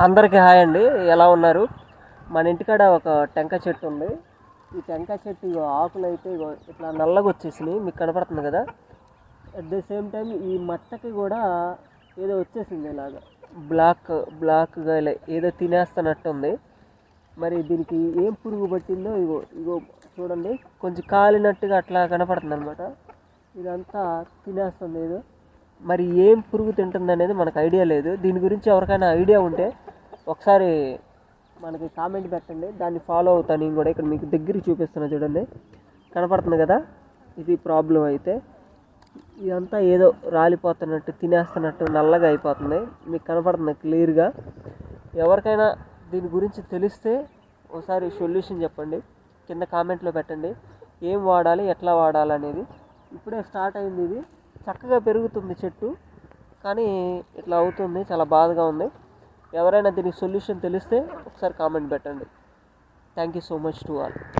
అందరికీ హాయ్ అండి. ఎలా ఉన్నారు? మన ఇంటికాడ ఒక టెంకాయ చెట్టు ఉంది. ఈ టెంకాయ చెట్టు ఆకులు అయితే ఇట్లా నల్లగా వచ్చేసినాయి, మీకు కనపడుతుంది కదా. అట్ ద సేమ్ టైం ఈ మట్టకి కూడా ఏదో వచ్చేసింది, ఇలాగా బ్లాక్గా ఇలా ఏదో తినేస్తున్నట్టుంది. మరి దీనికి ఏం పురుగు పట్టిందో ఇగో ఇగో చూడండి, కొంచెం కాలినట్టుగా అట్లా కనపడుతుంది అనమాట. ఇదంతా తినేస్తుంది ఏదో. మరి ఏం పురుగు తింటుంది అనేది మనకు ఐడియా లేదు. దీని గురించి ఎవరికైనా ఐడియా ఉంటే ఒకసారి మనకి కామెంట్ పెట్టండి, దాన్ని ఫాలో అవుతాను నేను కూడా. ఇక్కడ మీకు దగ్గరికి చూపిస్తున్నా చూడండి, కనపడుతుంది కదా. ఇది ప్రాబ్లం అయితే ఇదంతా ఏదో రాలిపోతున్నట్టు తినేస్తున్నట్టు నల్లగా అయిపోతుంది, మీకు కనపడుతుంది క్లియర్గా. ఎవరికైనా దీని గురించి తెలిస్తే ఒకసారి సొల్యూషన్ చెప్పండి, కింద కామెంట్లో పెట్టండి. ఏం వాడాలి, ఎట్లా వాడాలి అనేది. ఇప్పుడే స్టార్ట్ అయింది, ఇది చక్కగా పెరుగుతుంది చెట్టు, కానీ ఇట్లా అవుతుంది, చాలా బాధగా ఉంది. ఎవరైనా దీనికి సొల్యూషన్ తెలిస్తే ఒకసారి కామెంట్ పెట్టండి. Thank you so much to all.